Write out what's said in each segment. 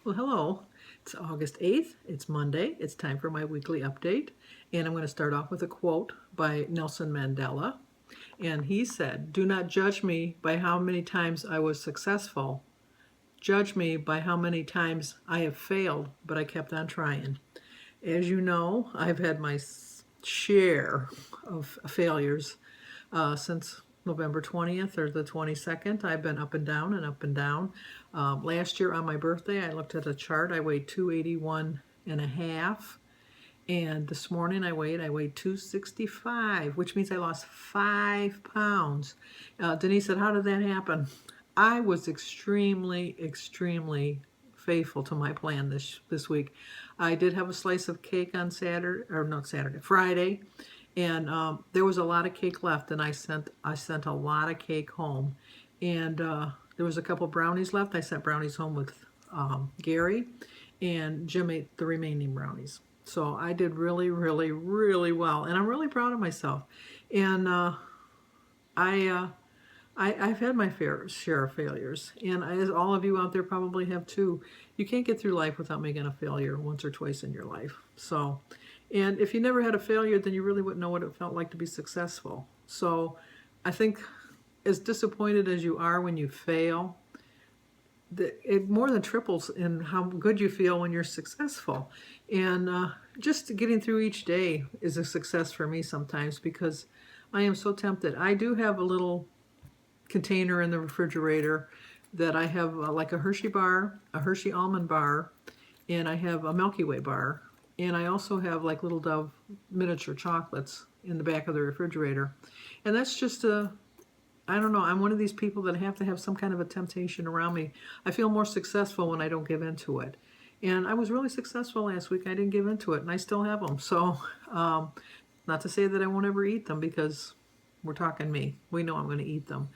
Well, hello. It's August 8th. It's Monday. It's time for my weekly update. And I'm going to start off with a quote by Nelson Mandela. And he said, "Do not judge me by how many times I was successful. Judge me by how many times I have failed, but I kept on trying." As you know, I've had my share of failures since November 20th or the 22nd. I've been up and down and up and down. Last year on my birthday, I looked at a chart. I weighed 281 and a half. And this morning I weighed 265, which means I lost 5 pounds. Denise said, "How did that happen?" I was extremely faithful to my plan this week. I did have a slice of cake on Saturday, or not Saturday, Friday, and there was a lot of cake left, and I sent a lot of cake home, and there was a couple brownies left. I sent brownies home with Gary, and Jim ate the remaining brownies. So I did really well, and I'm really proud of myself. And I I've had my fair share of failures, and as all of you out there probably have too. You can't get through life without making a failure once or twice in your life. So, and if you never had a failure, then you really wouldn't know what it felt like to be successful. So, I think as disappointed as you are when you fail, it more than triples in how good you feel when you're successful. And just getting through each day is a success for me sometimes because I am so tempted. I do have a little container in the refrigerator that I have like a Hershey bar, a Hershey almond bar, and I have a Milky Way bar. And I also have like Little Dove miniature chocolates in the back of the refrigerator. And that's just I don't know, I'm one of these people that have to have some kind of a temptation around me. I feel more successful when I don't give into it. And I was really successful last week. I didn't give into it, and I still have them. So, not to say that I won't ever eat them because we're talking me. We know I'm going to eat them.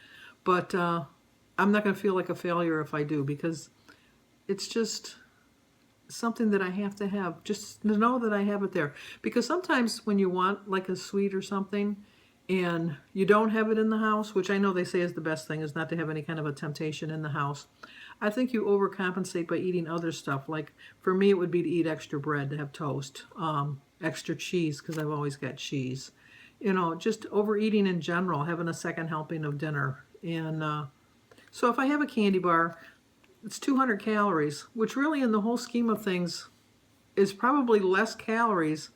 But I'm not going to feel like a failure if I do because it's just something that I have to have, just to know that I have it there. Because sometimes when you want like a sweet or something and you don't have it in the house, which I know they say is the best thing, is not to have any kind of a temptation in the house. I think you overcompensate by eating other stuff. Like for me, it would be to eat extra bread, to have toast, extra cheese, because I've always got cheese. You know, just overeating in general, having a second helping of dinner. And so if I have a candy bar, it's 200 calories, which really in the whole scheme of things is probably less calories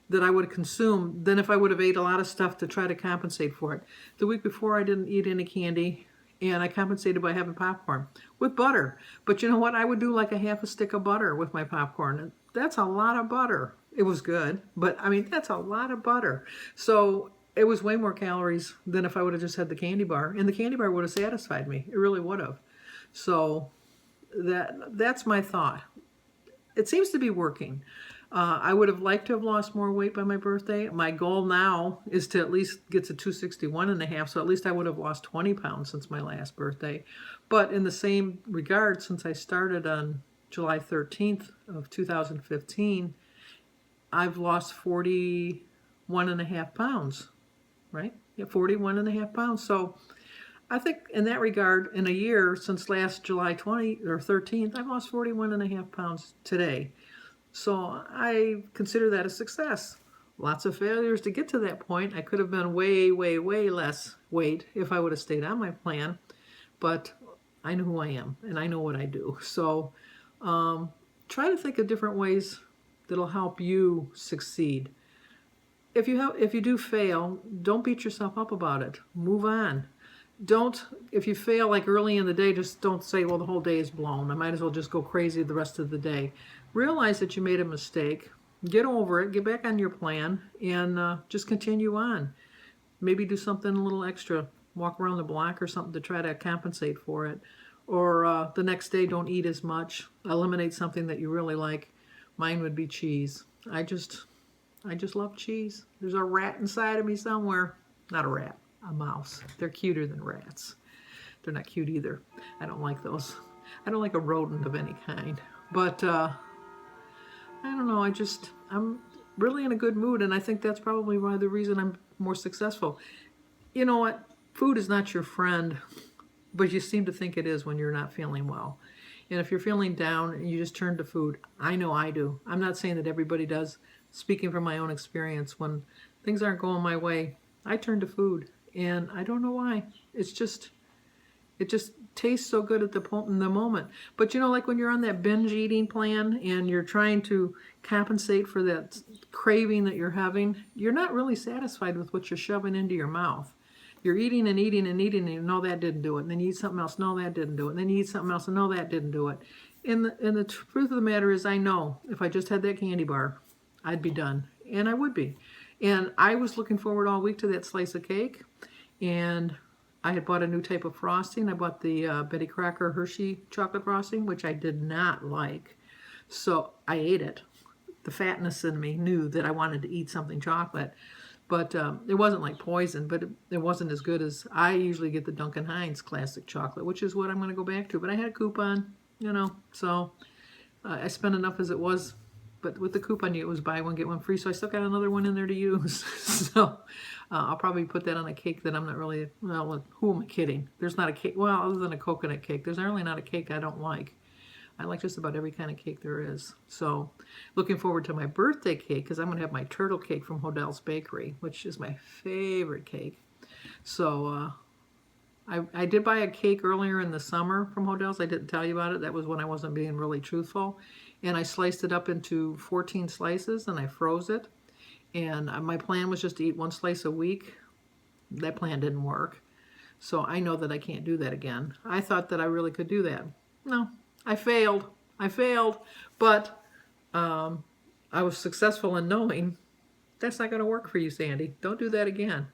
that I would consume than if I would have ate a lot of stuff to try to compensate for it. The week before I didn't eat any candy and I compensated by having popcorn with butter. But you know what? I would do like a half a stick of butter with my popcorn. And that's a lot of butter. It was good, but I mean, that's a lot of butter. So it was way more calories than if I would have just had the candy bar. And the candy bar would have satisfied me. It really would have. So that's my thought. It seems to be working. I would have liked to have lost more weight by my birthday. My goal now is to at least get to 261 and a half, so at least I would have lost 20 pounds since my last birthday. But in the same regard, since I started on July 13th of 2015, I've lost 41 and a half pounds, right? Yeah, 41 and a half pounds. So I think in that regard, in a year since last July 20th or 13th, I've lost 41 and a half pounds today. So I consider that a success. Lots of failures to get to that point. I could have been way less weight if I would have stayed on my plan, but I know who I am and I know what I do. So try to think of different ways that'll help you succeed. If you do fail, don't beat yourself up about it. Move on. Don't, if you fail like early in the day, just don't say, well, the whole day is blown. I might as well just go crazy the rest of the day. Realize that you made a mistake. Get over it. Get back on your plan and just continue on. Maybe do something a little extra. Walk around the block or something to try to compensate for it. Or the next day, don't eat as much. Eliminate something that you really like. Mine would be cheese. I just love cheese. There's a rat inside of me somewhere. Not a rat, a mouse. They're cuter than rats. They're not cute either. I don't like those. I don't like a rodent of any kind. But I don't know. I'm really in a good mood, and I think that's probably why the reason I'm more successful. You know what? Food is not your friend, but you seem to think it is when you're not feeling well. And if you're feeling down, you just turn to food. I know I do. I'm not saying that everybody does. Speaking from my own experience, when things aren't going my way, I turn to food. And I don't know why. It just tastes so good at in the moment. But you know, like when you're on that binge eating plan and you're trying to compensate for that craving that you're having, you're not really satisfied with what you're shoving into your mouth. You're eating and eating and eating, and no, that didn't do it. And then you eat something else, no, that didn't do it. And then you eat something else, and no, that didn't do it. And the truth of the matter is, I know if I just had that candy bar, I'd be done. And I would be. And I was looking forward all week to that slice of cake. And I had bought a new type of frosting. I bought the Betty Crocker Hershey chocolate frosting, which I did not like. So I ate it. The fatness in me knew that I wanted to eat something chocolate. But it wasn't like poison, but it wasn't as good as I usually get the Duncan Hines classic chocolate, which is what I'm going to go back to. But I had a coupon, so I spent enough as it was. But with the coupon, it was buy one, get one free, so I still got another one in there to use. So I'll probably put that on a cake that I'm not really, well, who am I kidding? There's not a cake, well, other than a coconut cake, there's really not a cake I don't like. I like just about every kind of cake there is. So looking forward to my birthday cake, because I'm going to have my turtle cake from Hodell's Bakery, which is my favorite cake. So I did buy a cake earlier in the summer from Hodell's. I didn't tell you about it. That was when I wasn't being really truthful. And I sliced it up into 14 slices, and I froze it. And my plan was just to eat one slice a week. That plan didn't work. So I know that I can't do that again. I thought that I really could do that. No, I failed. But I was successful in knowing that's not going to work for you, Sandy. Don't do that again.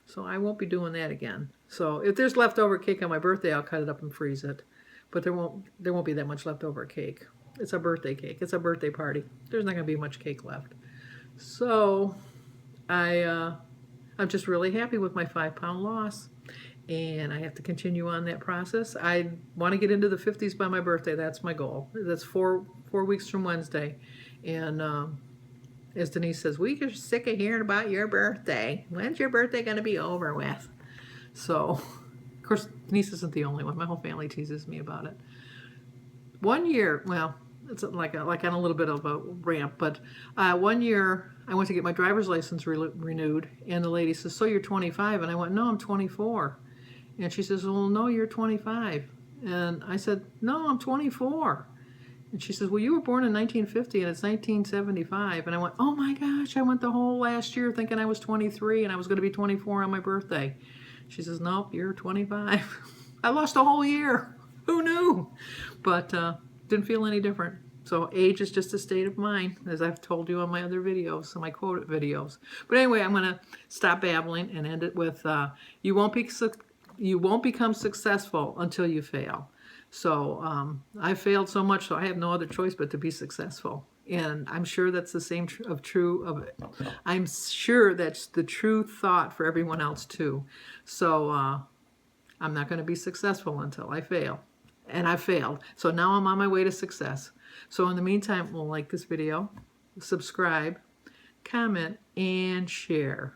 So I won't be doing that again. So if there's leftover cake on my birthday, I'll cut it up and freeze it. But there won't be that much leftover cake. It's a birthday cake. It's a birthday party. There's not going to be much cake left. So I'm just really happy with my 5-pound loss. And I have to continue on that process. I want to get into the 50s by my birthday. That's my goal. That's 4 weeks from Wednesday. And as Denise says, we are sick of hearing about your birthday. When's your birthday going to be over with? So, of course, Denise isn't the only one. My whole family teases me about it. One year, well, it's like on a little bit of a ramp, but 1 year I went to get my driver's license renewed, and the lady says, so you're 25? And I went, no, I'm 24. And she says, well, no, you're 25. And I said, no, I'm 24. And she says, well, you were born in 1950 and it's 1975. And I went, oh my gosh, I went the whole last year thinking I was 23 and I was going to be 24 on my birthday. She says, nope, you're 25. I lost a whole year. Who knew? But didn't feel any different. So age is just a state of mind, as I've told you on my other videos, so my quoted videos. But anyway, I'm going to stop babbling and end it with, you won't become successful until you fail. So I failed so much, so I have no other choice but to be successful. And I'm sure that's the same I'm sure that's the true thought for everyone else too. So I'm not going to be successful until I fail. And I failed. So now I'm on my way to success. So in the meantime, we'll like this video, subscribe, comment, and share.